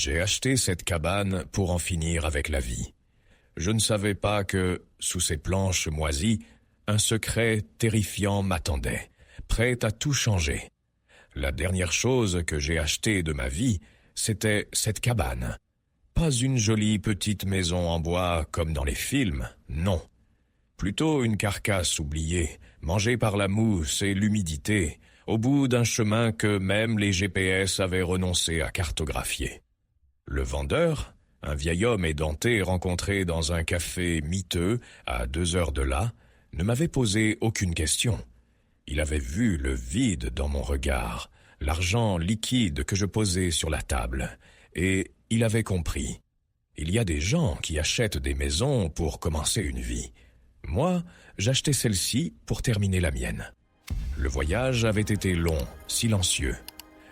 J'ai acheté cette cabane pour en finir avec la vie. Je ne savais pas que, sous ces planches moisies, un secret terrifiant m'attendait, prêt à tout changer. La dernière chose que j'ai achetée de ma vie, c'était cette cabane. Pas une jolie petite maison en bois comme dans les films, non. Plutôt une carcasse oubliée, mangée par la mousse et l'humidité, au bout d'un chemin que même les GPS avaient renoncé à cartographier. Le vendeur, un vieil homme édenté rencontré dans un café miteux à 2 heures de là, ne m'avait posé aucune question. Il avait vu le vide dans mon regard, l'argent liquide que je posais sur la table, et il avait compris. Il y a des gens qui achètent des maisons pour commencer une vie. Moi, j'achetais celle-ci pour terminer la mienne. Le voyage avait été long, silencieux.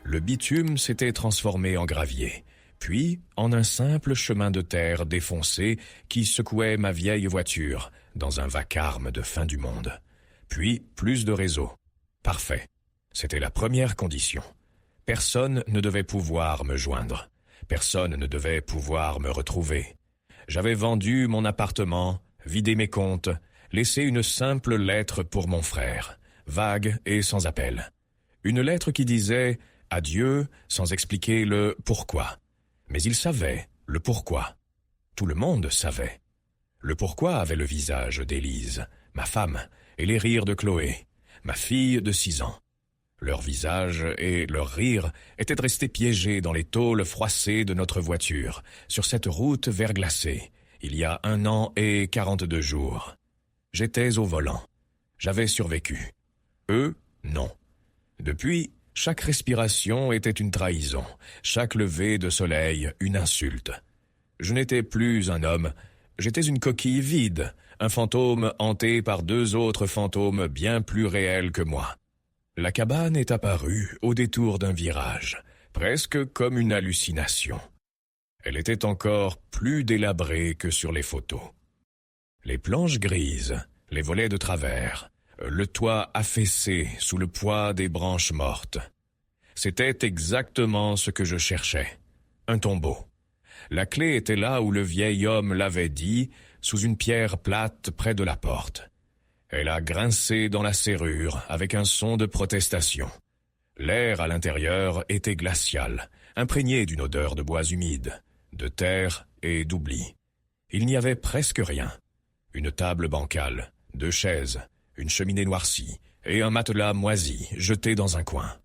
Le bitume s'était transformé en gravier, puis en un simple chemin de terre défoncé qui secouait ma vieille voiture dans un vacarme de fin du monde. Puis plus de réseau. Parfait. C'était la première condition. Personne ne devait pouvoir me joindre. Personne ne devait pouvoir me retrouver. J'avais vendu mon appartement, vidé mes comptes, laissé une simple lettre pour mon frère, vague et sans appel. Une lettre qui disait « Adieu » sans expliquer le « pourquoi ». Mais il savait le pourquoi. Tout le monde savait. Le pourquoi avait le visage d'Élise, ma femme, et les rires de Chloé, ma fille de 6 ans. Leur visage et leur rire étaient restés piégés dans les tôles froissées de notre voiture, sur cette route verglacée, il y a 1 an et 42 jours. J'étais au volant. J'avais survécu. Eux, non. Depuis, chaque respiration était une trahison, chaque lever de soleil une insulte. Je n'étais plus un homme, j'étais une coquille vide, un fantôme hanté par 2 autres fantômes bien plus réels que moi. La cabane est apparue au détour d'un virage, presque comme une hallucination. Elle était encore plus délabrée que sur les photos. Les planches grises, les volets de travers, le toit affaissé sous le poids des branches mortes. C'était exactement ce que je cherchais, un tombeau. La clé était là où le vieil homme l'avait dit, sous une pierre plate près de la porte. Elle a grincé dans la serrure avec un son de protestation. L'air à l'intérieur était glacial, imprégné d'une odeur de bois humide, de terre et d'oubli. Il n'y avait presque rien. Une table bancale, 2 chaises, une cheminée noircie et un matelas moisi jeté dans un coin.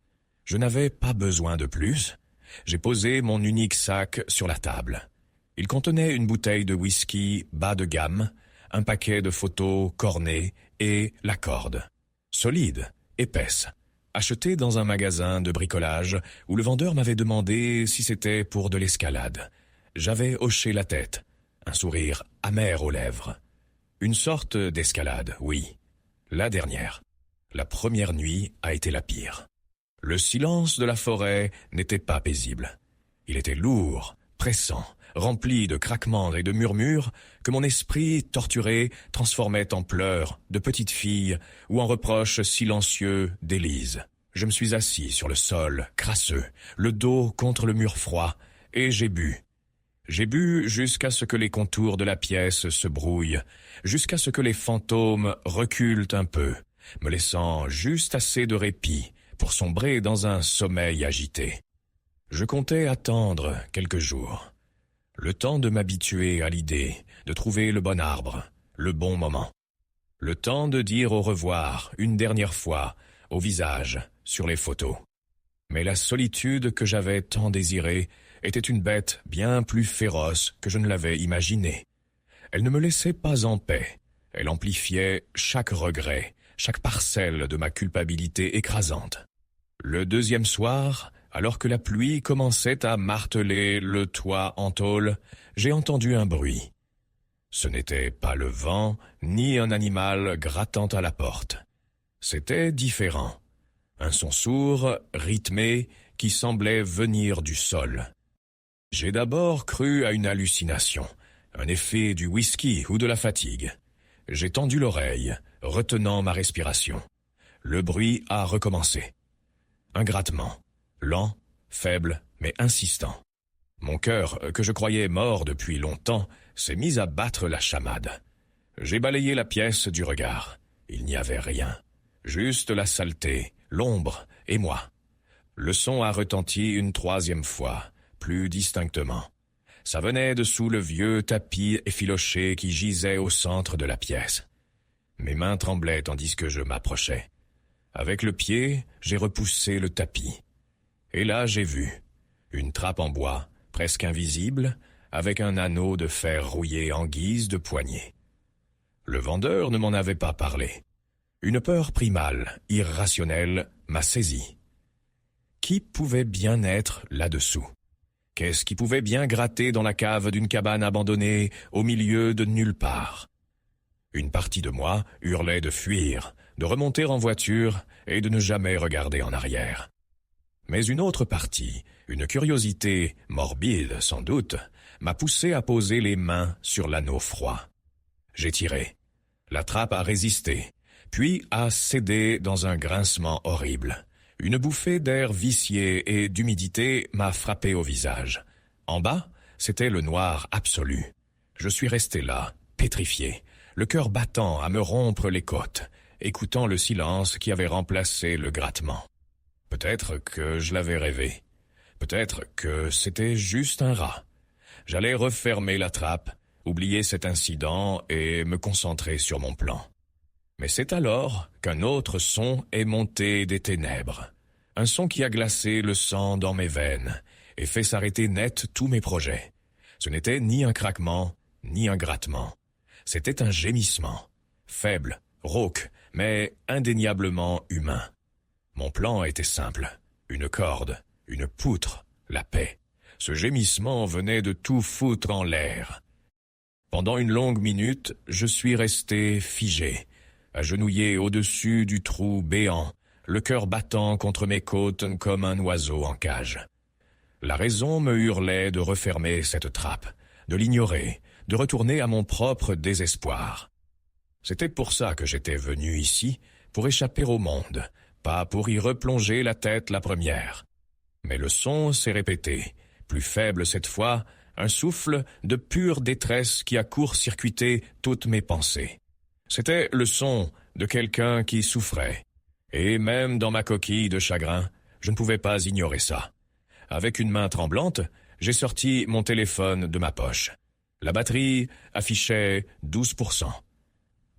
Je n'avais pas besoin de plus. J'ai posé mon unique sac sur la table. Il contenait une bouteille de whisky bas de gamme, un paquet de photos cornées et la corde. Solide, épaisse, achetée dans un magasin de bricolage où le vendeur m'avait demandé si c'était pour de l'escalade. J'avais hoché la tête, un sourire amer aux lèvres. Une sorte d'escalade, oui. La dernière. La première nuit a été la pire. Le silence de la forêt n'était pas paisible. Il était lourd, pressant, rempli de craquements et de murmures que mon esprit, torturé, transformait en pleurs de petite fille ou en reproches silencieux d'Élise. Je me suis assis sur le sol, crasseux, le dos contre le mur froid, et j'ai bu. J'ai bu jusqu'à ce que les contours de la pièce se brouillent, jusqu'à ce que les fantômes reculent un peu, me laissant juste assez de répit pour sombrer dans un sommeil agité. Je comptais attendre quelques jours. Le temps de m'habituer à l'idée, de trouver le bon arbre, le bon moment. Le temps de dire au revoir, une dernière fois, au visage, sur les photos. Mais la solitude que j'avais tant désirée était une bête bien plus féroce que je ne l'avais imaginée. Elle ne me laissait pas en paix. Elle amplifiait chaque regret, chaque parcelle de ma culpabilité écrasante. Le 2e soir, alors que la pluie commençait à marteler le toit en tôle, j'ai entendu un bruit. Ce n'était pas le vent, ni un animal grattant à la porte. C'était différent. Un son sourd, rythmé, qui semblait venir du sol. J'ai d'abord cru à une hallucination, un effet du whisky ou de la fatigue. J'ai tendu l'oreille, retenant ma respiration. Le bruit a recommencé. Un grattement, lent, faible, mais insistant. Mon cœur, que je croyais mort depuis longtemps, s'est mis à battre la chamade. J'ai balayé la pièce du regard. Il n'y avait rien. Juste la saleté, l'ombre et moi. Le son a retenti une troisième fois, plus distinctement. Ça venait de sous le vieux tapis effiloché qui gisait au centre de la pièce. Mes mains tremblaient tandis que je m'approchais. Avec le pied, j'ai repoussé le tapis. Et là, j'ai vu une trappe en bois, presque invisible, avec un anneau de fer rouillé en guise de poignée. Le vendeur ne m'en avait pas parlé. Une peur primale, irrationnelle, m'a saisi. Qui pouvait bien être là-dessous? Qu'est-ce qui pouvait bien gratter dans la cave d'une cabane abandonnée au milieu de nulle part? Une partie de moi hurlait de fuir, de remonter en voiture et de ne jamais regarder en arrière. Mais une autre partie, une curiosité, morbide sans doute, m'a poussé à poser les mains sur l'anneau froid. J'ai tiré. La trappe a résisté, puis a cédé dans un grincement horrible. Une bouffée d'air vicié et d'humidité m'a frappé au visage. En bas, c'était le noir absolu. Je suis resté là, pétrifié, le cœur battant à me rompre les côtes, écoutant le silence qui avait remplacé le grattement. Peut-être que je l'avais rêvé. Peut-être que c'était juste un rat. J'allais refermer la trappe, oublier cet incident et me concentrer sur mon plan. Mais c'est alors qu'un autre son est monté des ténèbres. Un son qui a glacé le sang dans mes veines et fait s'arrêter net tous mes projets. Ce n'était ni un craquement, ni un grattement. C'était un gémissement. Faible, rauque, mais indéniablement humain. Mon plan était simple. Une corde, une poutre, la paix. Ce gémissement venait de tout foutre en l'air. Pendant une longue minute, je suis resté figé, agenouillé au-dessus du trou béant, le cœur battant contre mes côtes comme un oiseau en cage. La raison me hurlait de refermer cette trappe, de l'ignorer, de retourner à mon propre désespoir. C'était pour ça que j'étais venu ici, pour échapper au monde, pas pour y replonger la tête la première. Mais le son s'est répété, plus faible cette fois, un souffle de pure détresse qui a court-circuité toutes mes pensées. C'était le son de quelqu'un qui souffrait. Et même dans ma coquille de chagrin, je ne pouvais pas ignorer ça. Avec une main tremblante, j'ai sorti mon téléphone de ma poche. La batterie affichait 12%.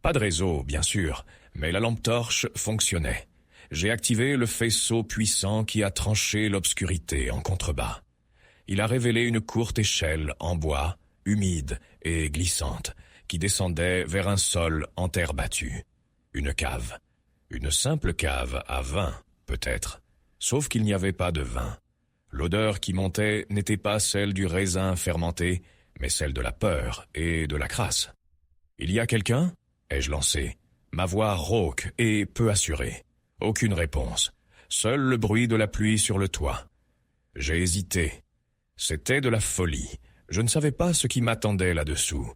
Pas de réseau, bien sûr, mais la lampe torche fonctionnait. J'ai activé le faisceau puissant qui a tranché l'obscurité en contrebas. Il a révélé une courte échelle en bois, humide et glissante, qui descendait vers un sol en terre battue. Une cave. Une simple cave à vin, peut-être. Sauf qu'il n'y avait pas de vin. L'odeur qui montait n'était pas celle du raisin fermenté, mais celle de la peur et de la crasse. « Il y a quelqu'un » ai-je lancé, ma voix rauque et peu assurée. Aucune réponse. Seul le bruit de la pluie sur le toit. J'ai hésité. C'était de la folie. Je ne savais pas ce qui m'attendait là-dessous.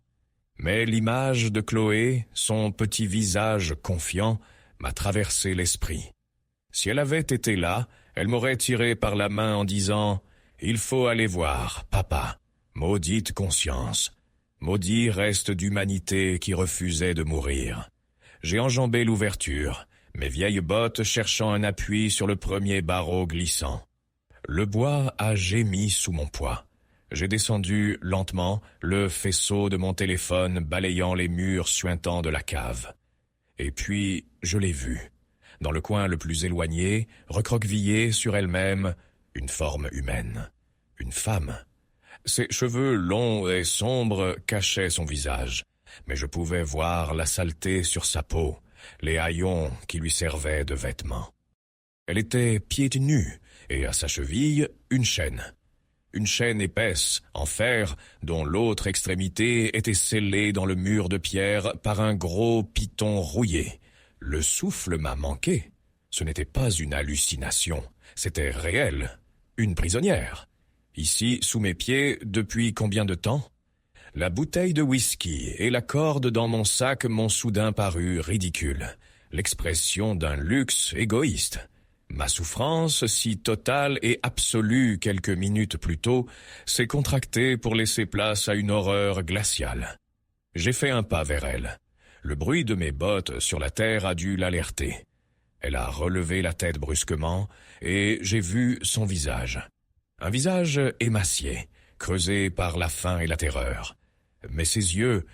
Mais l'image de Chloé, son petit visage confiant, m'a traversé l'esprit. Si elle avait été là, elle m'aurait tiré par la main en disant « Il faut aller voir, papa. Maudite conscience. Maudit reste d'humanité qui refusait de mourir. » J'ai enjambé l'ouverture, mes vieilles bottes cherchant un appui sur le premier barreau glissant. Le bois a gémi sous mon poids. J'ai descendu lentement, le faisceau de mon téléphone balayant les murs suintants de la cave. Et puis, je l'ai vue. Dans le coin le plus éloigné, recroquevillée sur elle-même, une forme humaine. Une femme. Ses cheveux longs et sombres cachaient son visage, mais je pouvais voir la saleté sur sa peau, les haillons qui lui servaient de vêtements. Elle était pieds nus, et à sa cheville, une chaîne. Une chaîne épaisse, en fer, dont l'autre extrémité était scellée dans le mur de pierre par un gros piton rouillé. Le souffle m'a manqué. Ce n'était pas une hallucination, c'était réel. Une prisonnière. Ici, sous mes pieds, depuis combien de temps? La bouteille de whisky et la corde dans mon sac m'ont soudain paru ridicules. L'expression d'un luxe égoïste. Ma souffrance, si totale et absolue quelques minutes plus tôt, s'est contractée pour laisser place à une horreur glaciale. J'ai fait un pas vers elle. Le bruit de mes bottes sur la terre a dû l'alerter. Elle a relevé la tête brusquement, et j'ai vu son visage. Un visage émacié, creusé par la faim et la terreur. Mais ses yeux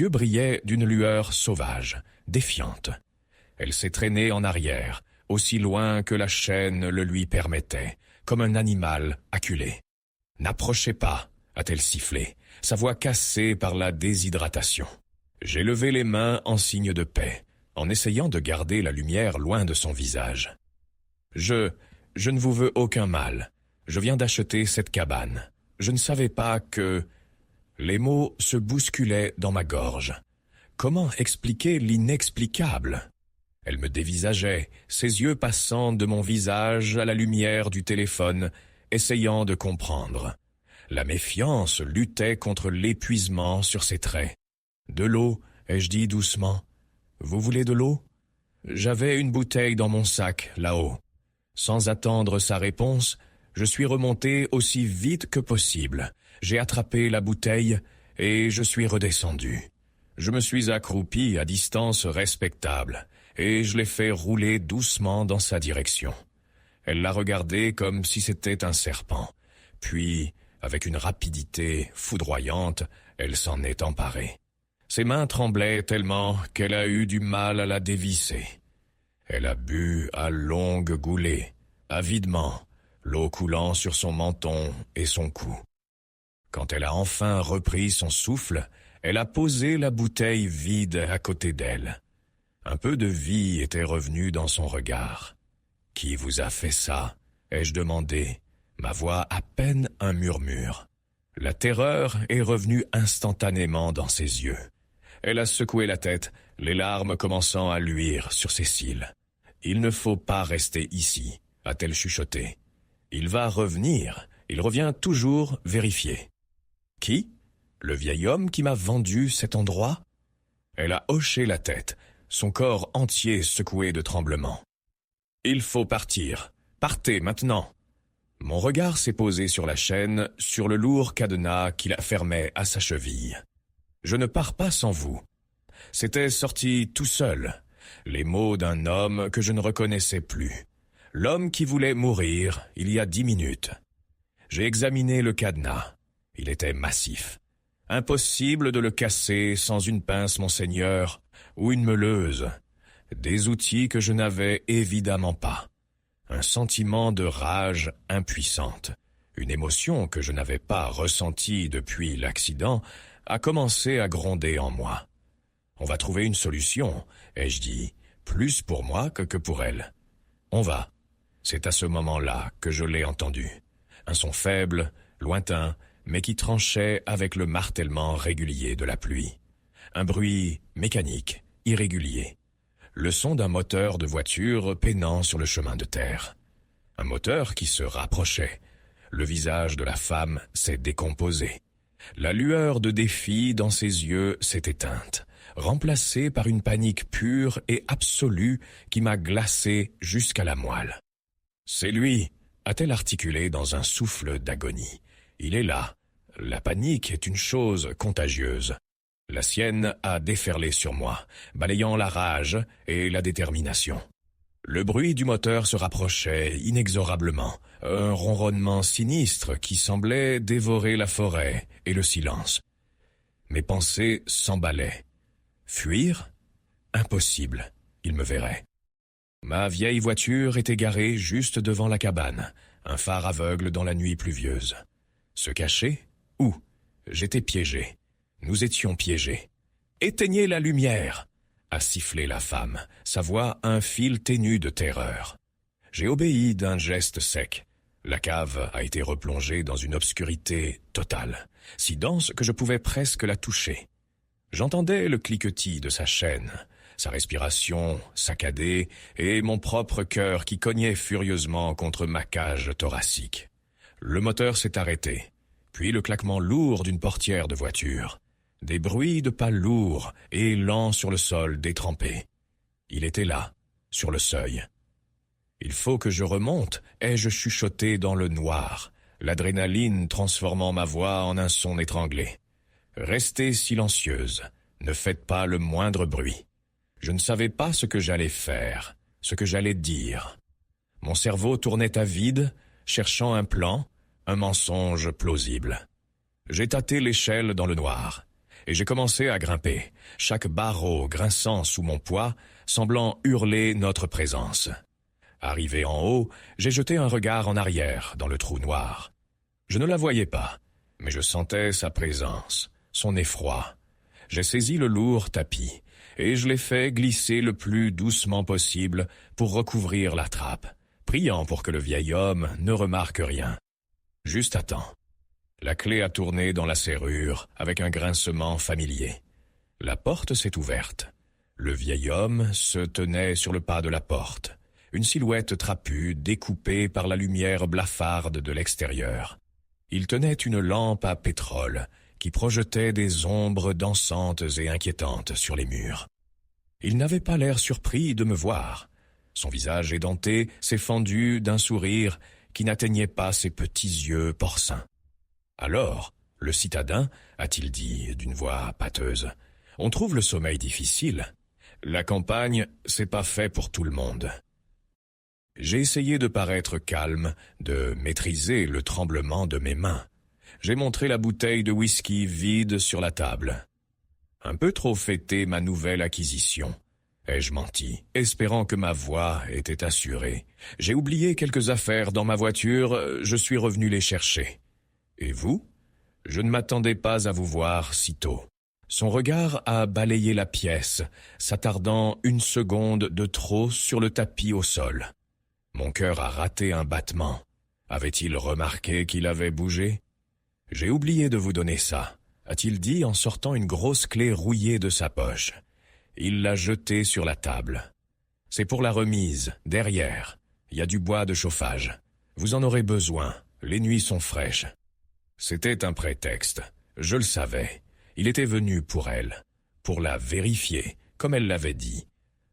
brillaient d'une lueur sauvage, défiante. Elle s'est traînée en arrière, aussi loin que la chaîne le lui permettait, comme un animal acculé. « N'approchez pas !» a-t-elle sifflé, sa voix cassée par la déshydratation. J'ai levé les mains en signe de paix, en essayant de garder la lumière loin de son visage. Je ne vous veux aucun mal. Je viens d'acheter cette cabane. Je ne savais pas que... » Les mots se bousculaient dans ma gorge. Comment expliquer l'inexplicable ? Elle me dévisageait, ses yeux passant de mon visage à la lumière du téléphone, essayant de comprendre. La méfiance luttait contre l'épuisement sur ses traits. « De l'eau » ai-je dit doucement. « Vous voulez de l'eau » J'avais une bouteille dans mon sac, là-haut. Sans attendre sa réponse, je suis remonté aussi vite que possible. J'ai attrapé la bouteille et je suis redescendu. Je me suis accroupi à distance respectable et je l'ai fait rouler doucement dans sa direction. Elle l'a regardé comme si c'était un serpent. Puis, avec une rapidité foudroyante, elle s'en est emparée. Ses mains tremblaient tellement qu'elle a eu du mal à la dévisser. Elle a bu à longues goulées, avidement, l'eau coulant sur son menton et son cou. Quand elle a enfin repris son souffle, elle a posé la bouteille vide à côté d'elle. Un peu de vie était revenu dans son regard. « Qui vous a fait ça ?» ai-je demandé, ma voix à peine un murmure. La terreur est revenue instantanément dans ses yeux. Elle a secoué la tête, les larmes commençant à luire sur ses cils. « Il ne faut pas rester ici », a-t-elle chuchoté. « Il va revenir, il revient toujours vérifier. » « Qui ? Le vieil homme qui m'a vendu cet endroit ?» Elle a hoché la tête, son corps entier secoué de tremblements. « Il faut partir. Partez maintenant !» Mon regard s'est posé sur la chaîne, sur le lourd cadenas qui la fermait à sa cheville. « Je ne pars pas sans vous. » C'était sorti tout seul, les mots d'un homme que je ne reconnaissais plus. L'homme qui voulait mourir il y a 10 minutes. J'ai examiné le cadenas. Il était massif. Impossible de le casser sans une pince, monseigneur, ou une meuleuse. Des outils que je n'avais évidemment pas. Un sentiment de rage impuissante, une émotion que je n'avais pas ressentie depuis l'accident, a commencé à gronder en moi. « On va trouver une solution », ai-je dit, plus pour moi que pour elle. « On va ». C'est à ce moment-là que je l'ai entendu. Un son faible, lointain, mais qui tranchait avec le martèlement régulier de la pluie. Un bruit mécanique, irrégulier. Le son d'un moteur de voiture peinant sur le chemin de terre. Un moteur qui se rapprochait. Le visage de la femme s'est décomposé. La lueur de défi dans ses yeux s'est éteinte, remplacée par une panique pure et absolue qui m'a glacé jusqu'à la moelle. « C'est lui !» a-t-elle articulé dans un souffle d'agonie. « Il est là. La panique est une chose contagieuse. » La sienne a déferlé sur moi, balayant la rage et la détermination. Le bruit du moteur se rapprochait inexorablement, un ronronnement sinistre qui semblait dévorer la forêt et le silence. Mes pensées s'emballaient. Fuir ? Impossible, il me verrait. Ma vieille voiture était garée juste devant la cabane, un phare aveugle dans la nuit pluvieuse. Se cacher ? Où ? J'étais piégé. Nous étions piégés. « Éteignez la lumière !» a sifflé la femme, sa voix un fil ténu de terreur. J'ai obéi d'un geste sec. La cave a été replongée dans une obscurité totale, si dense que je pouvais presque la toucher. J'entendais le cliquetis de sa chaîne, sa respiration saccadée et mon propre cœur qui cognait furieusement contre ma cage thoracique. Le moteur s'est arrêté, puis le claquement lourd d'une portière de voiture. Des bruits de pas lourds et lents sur le sol détrempé. Il était là, sur le seuil. Il faut que je remonte, ai-je chuchoté dans le noir, l'adrénaline transformant ma voix en un son étranglé. Restez silencieuse, ne faites pas le moindre bruit. Je ne savais pas ce que j'allais faire, ce que j'allais dire. Mon cerveau tournait à vide, cherchant un plan, un mensonge plausible. J'ai tâté l'échelle dans le noir, et j'ai commencé à grimper, chaque barreau grinçant sous mon poids, semblant hurler notre présence. Arrivé en haut, j'ai jeté un regard en arrière dans le trou noir. Je ne la voyais pas, mais je sentais sa présence, son effroi. J'ai saisi le lourd tapis, et je l'ai fait glisser le plus doucement possible pour recouvrir la trappe, priant pour que le vieil homme ne remarque rien. Juste à temps. La clé a tourné dans la serrure avec un grincement familier. La porte s'est ouverte. Le vieil homme se tenait sur le pas de la porte, une silhouette trapue découpée par la lumière blafarde de l'extérieur. Il tenait une lampe à pétrole qui projetait des ombres dansantes et inquiétantes sur les murs. Il n'avait pas l'air surpris de me voir. Son visage édenté s'est fendu d'un sourire qui n'atteignait pas ses petits yeux porcins. « Alors, le citadin, a-t-il dit d'une voix pâteuse, on trouve le sommeil difficile. La campagne, c'est pas fait pour tout le monde. » J'ai essayé de paraître calme, de maîtriser le tremblement de mes mains. J'ai montré la bouteille de whisky vide sur la table. Un peu trop fêté ma nouvelle acquisition. Ai-je menti, espérant que ma voix était assurée. J'ai oublié quelques affaires dans ma voiture, je suis revenu les chercher. Et vous? Je ne m'attendais pas à vous voir si tôt. Son regard a balayé la pièce, s'attardant une seconde de trop sur le tapis au sol. Mon cœur a raté un battement. Avait-il remarqué qu'il avait bougé? J'ai oublié de vous donner ça, a-t-il dit en sortant une grosse clé rouillée de sa poche. Il l'a jetée sur la table. C'est pour la remise, derrière. Il y a du bois de chauffage. Vous en aurez besoin, les nuits sont fraîches. C'était un prétexte, je le savais. Il était venu pour elle, pour la vérifier, comme elle l'avait dit.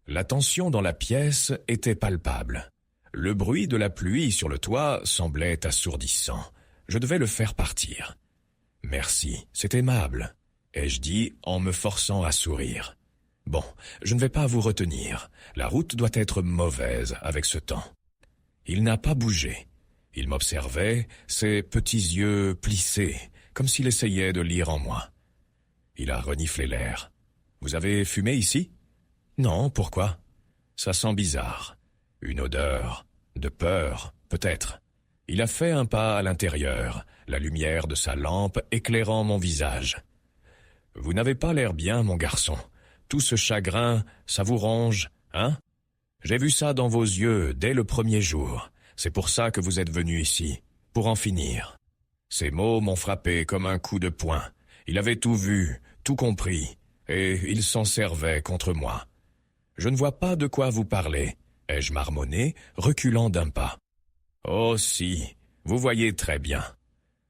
La tension dans la pièce était palpable. Le bruit de la pluie sur le toit semblait assourdissant. Je devais le faire partir. « Merci, c'est aimable », ai-je dit en me forçant à sourire. « Bon, je ne vais pas vous retenir. La route doit être mauvaise avec ce temps. » Il n'a pas bougé. Il m'observait, ses petits yeux plissés, comme s'il essayait de lire en moi. Il a reniflé l'air. « Vous avez fumé ici ?»« Non, pourquoi ?»« Ça sent bizarre. Une odeur de peur, peut-être. » Il a fait un pas à l'intérieur, la lumière de sa lampe éclairant mon visage. « Vous n'avez pas l'air bien, mon garçon. Tout ce chagrin, ça vous ronge, hein? J'ai vu ça dans vos yeux dès le premier jour. C'est pour ça que vous êtes venu ici, pour en finir. » Ces mots m'ont frappé comme un coup de poing. Il avait tout vu, tout compris, et il s'en servait contre moi. « Je ne vois pas de quoi vous parlez, » ai-je marmonné, reculant d'un pas. « Oh si, vous voyez très bien. »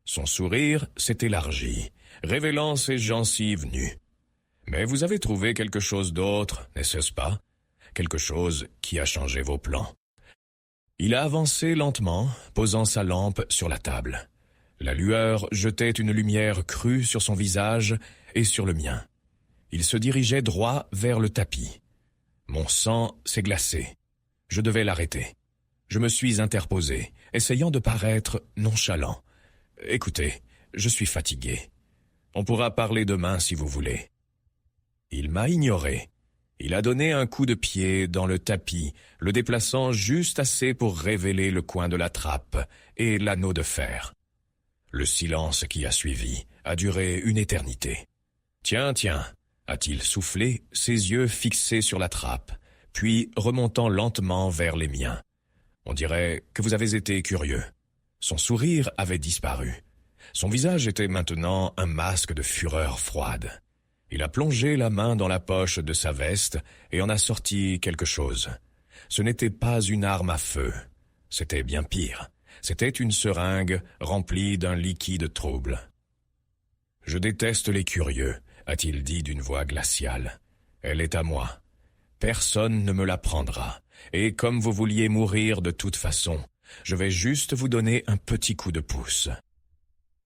Son sourire s'est élargi, révélant ses gencives nues. « Mais vous avez trouvé quelque chose d'autre, n'est-ce pas? Quelque chose qui a changé vos plans. » Il a avancé lentement, posant sa lampe sur la table. La lueur jetait une lumière crue sur son visage et sur le mien. Il se dirigeait droit vers le tapis. Mon sang s'est glacé. Je devais l'arrêter. Je me suis interposé, essayant de paraître nonchalant. « Écoutez, je suis fatigué. On pourra parler demain si vous voulez. » Il m'a ignoré. Il a donné un coup de pied dans le tapis, le déplaçant juste assez pour révéler le coin de la trappe et l'anneau de fer. Le silence qui a suivi a duré une éternité. « Tiens, tiens !» a-t-il soufflé, ses yeux fixés sur la trappe, puis remontant lentement vers les miens. « On dirait que vous avez été curieux. » Son sourire avait disparu. Son visage était maintenant un masque de fureur froide. Il a plongé la main dans la poche de sa veste et en a sorti quelque chose. Ce n'était pas une arme à feu. C'était bien pire. C'était une seringue remplie d'un liquide trouble. « Je déteste les curieux, » a-t-il dit d'une voix glaciale. « Elle est à moi. Personne ne me la prendra. et comme vous vouliez mourir de toute façon, je vais juste vous donner un petit coup de pouce. »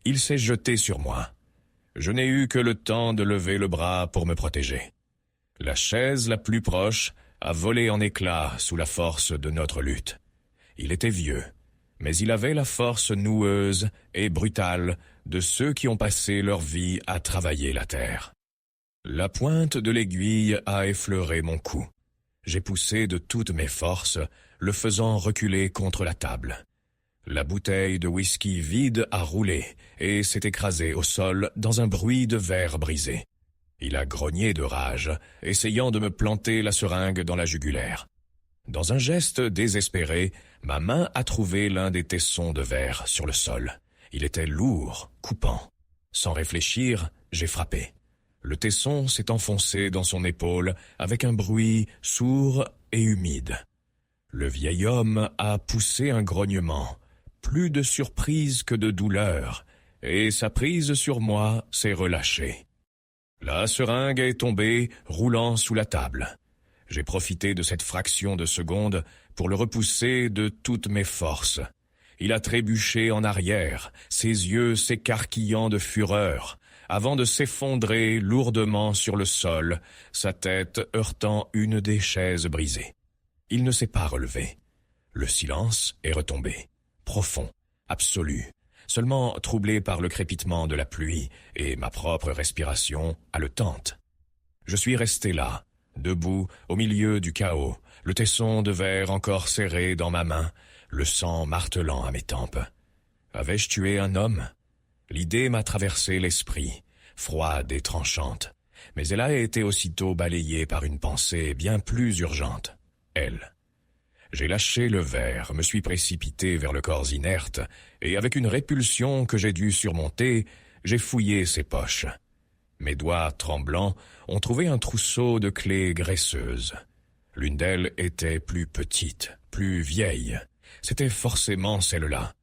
Il s'est jeté sur moi. Je n'ai eu que le temps de lever le bras pour me protéger. La chaise la plus proche a volé en éclats sous la force de notre lutte. Il était vieux, mais il avait la force noueuse et brutale de ceux qui ont passé leur vie à travailler la terre. La pointe de l'aiguille a effleuré mon cou. J'ai poussé de toutes mes forces, le faisant reculer contre la table. La bouteille de whisky vide a roulé et s'est écrasée au sol dans un bruit de verre brisé. Il a grogné de rage, essayant de me planter la seringue dans la jugulaire. Dans un geste désespéré, ma main a trouvé l'un des tessons de verre sur le sol. Il était lourd, coupant. Sans réfléchir, j'ai frappé. Le tesson s'est enfoncé dans son épaule avec un bruit sourd et humide. Le vieil homme a poussé un grognement, plus de surprise que de douleur, et sa prise sur moi s'est relâchée. La seringue est tombée, roulant sous la table. J'ai profité de cette fraction de seconde pour le repousser de toutes mes forces. Il a trébuché en arrière, ses yeux s'écarquillant de fureur, avant de s'effondrer lourdement sur le sol, sa tête heurtant une des chaises brisées. Il ne s'est pas relevé. Le silence est retombé, profond, absolu, seulement troublé par le crépitement de la pluie et ma propre respiration haletante. Je suis resté là, debout au milieu du chaos, le tesson de verre encore serré dans ma main, le sang martelant à mes tempes. Avais-je tué un homme? L'idée m'a traversé l'esprit, froide et tranchante, mais elle a été aussitôt balayée par une pensée bien plus urgente, elle. J'ai lâché le verre, me suis précipité vers le corps inerte, et avec une répulsion que j'ai dû surmonter, j'ai fouillé ses poches. Mes doigts tremblants ont trouvé un trousseau de clés graisseuses. L'une d'elles était plus petite, plus vieille. C'était forcément celle-là.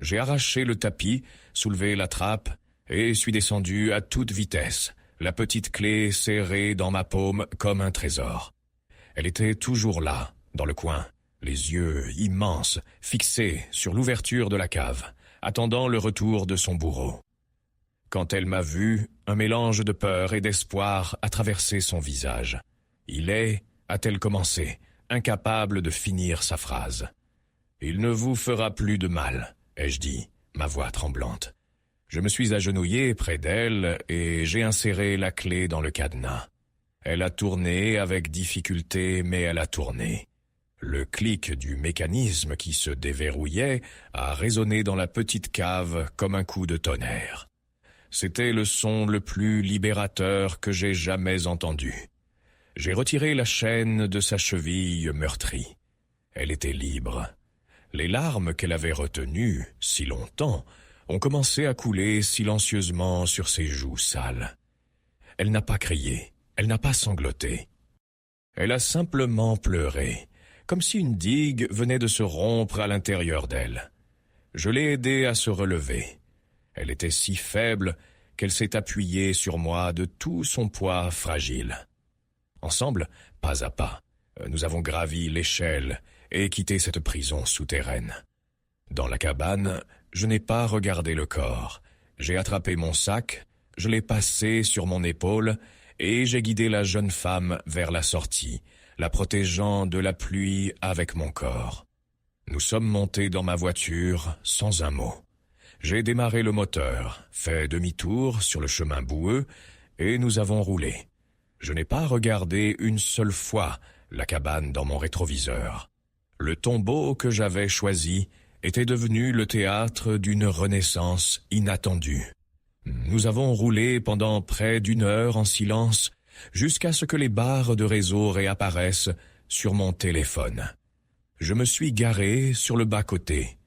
J'ai arraché le tapis, soulevé la trappe, et suis descendu à toute vitesse, la petite clé serrée dans ma paume comme un trésor. Elle était toujours là, dans le coin, les yeux immenses, fixés sur l'ouverture de la cave, attendant le retour de son bourreau. Quand elle m'a vu, un mélange de peur et d'espoir a traversé son visage. Il est, a-t-elle commencé, incapable de finir sa phrase. « Il ne vous fera plus de mal », ai-je dit, ma voix tremblante. Je me suis agenouillé près d'elle et j'ai inséré la clé dans le cadenas. Elle a tourné avec difficulté, mais elle a tourné. Le clic du mécanisme qui se déverrouillait a résonné dans la petite cave comme un coup de tonnerre. C'était le son le plus libérateur que j'ai jamais entendu. J'ai retiré la chaîne de sa cheville meurtrie. Elle était libre. Les larmes qu'elle avait retenues si longtemps ont commencé à couler silencieusement sur ses joues sales. Elle n'a pas crié, elle n'a pas sangloté. Elle a simplement pleuré, comme si une digue venait de se rompre à l'intérieur d'elle. Je l'ai aidée à se relever. Elle était si faible qu'elle s'est appuyée sur moi de tout son poids fragile. Ensemble, pas à pas, nous avons gravi l'échelle et quitté cette prison souterraine. Dans la cabane, je n'ai pas regardé le corps. J'ai attrapé mon sac, je l'ai passé sur mon épaule et j'ai guidé la jeune femme vers la sortie, la protégeant de la pluie avec mon corps. Nous sommes montés dans ma voiture sans un mot. J'ai démarré le moteur, fait demi-tour sur le chemin boueux et nous avons roulé. Je n'ai pas regardé une seule fois la cabane dans mon rétroviseur. Le tombeau que j'avais choisi était devenu le théâtre d'une renaissance inattendue. Nous avons roulé pendant près d'1 heure en silence jusqu'à ce que les barres de réseau réapparaissent sur mon téléphone. Je me suis garé sur le bas-côté.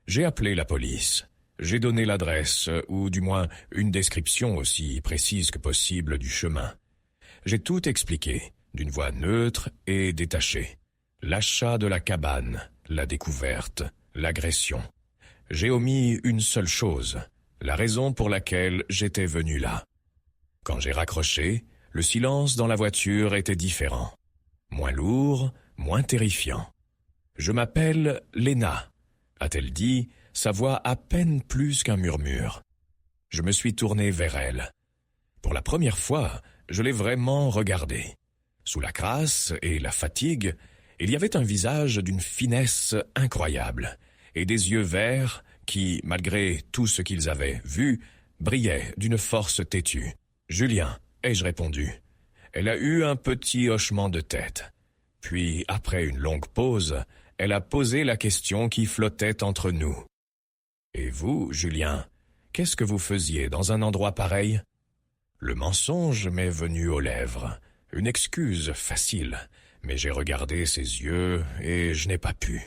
J'ai appelé la police. J'ai donné l'adresse, ou du moins une description aussi précise que possible du chemin. J'ai tout expliqué, d'une voix neutre et détachée. L'achat de la cabane, la découverte, l'agression. J'ai omis une seule chose, la raison pour laquelle j'étais venu là. Quand j'ai raccroché, le silence dans la voiture était différent. Moins lourd, moins terrifiant. Je m'appelle Léna, a-t-elle dit, sa voix à peine plus qu'un murmure. Je me suis tourné vers elle. Pour la première fois, je l'ai vraiment regardée. Sous la crasse et la fatigue, il y avait un visage d'une finesse incroyable, et des yeux verts qui, malgré tout ce qu'ils avaient vu, brillaient d'une force têtue. « Julien », ai-je répondu. Elle a eu un petit hochement de tête. Puis, après une longue pause, elle a posé la question qui flottait entre nous. « Et vous, Julien, qu'est-ce que vous faisiez dans un endroit pareil ?» Le mensonge m'est venu aux lèvres. Une excuse facile, mais j'ai regardé ses yeux et je n'ai pas pu.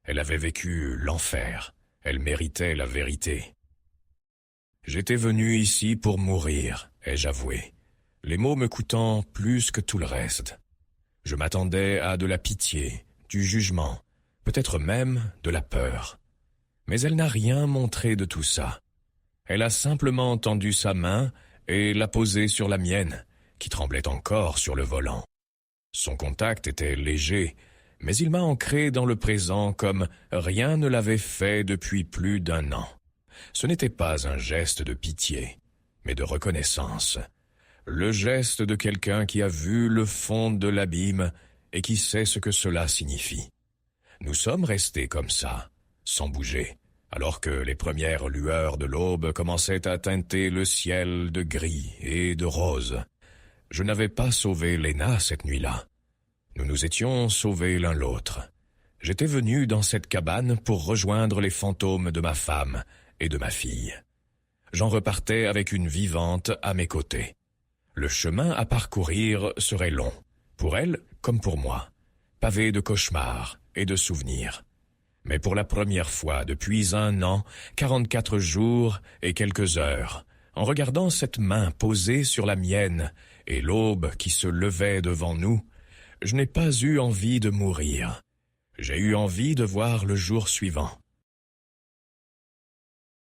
Elle avait vécu l'enfer. Elle méritait la vérité. J'étais venu ici pour mourir, ai-je avoué, les mots me coûtant plus que tout le reste. Je m'attendais à de la pitié, du jugement, peut-être même de la peur. Mais elle n'a rien montré de tout ça. Elle a simplement tendu sa main et l'a posée sur la mienne, qui tremblait encore sur le volant. Son contact était léger, mais il m'a ancré dans le présent comme rien ne l'avait fait depuis plus d'1 an. Ce n'était pas un geste de pitié, mais de reconnaissance. Le geste de quelqu'un qui a vu le fond de l'abîme et qui sait ce que cela signifie. Nous sommes restés comme ça, sans bouger, alors que les premières lueurs de l'aube commençaient à teinter le ciel de gris et de rose. Je n'avais pas sauvé Léna cette nuit-là. Nous nous étions sauvés l'un l'autre. J'étais venu dans cette cabane pour rejoindre les fantômes de ma femme et de ma fille. J'en repartais avec une vivante à mes côtés. Le chemin à parcourir serait long, pour elle comme pour moi, pavé de cauchemars et de souvenirs. Mais pour la première fois depuis 1 an, 44 jours et quelques heures, en regardant cette main posée sur la mienne et l'aube qui se levait devant nous, je n'ai pas eu envie de mourir. J'ai eu envie de voir le jour suivant,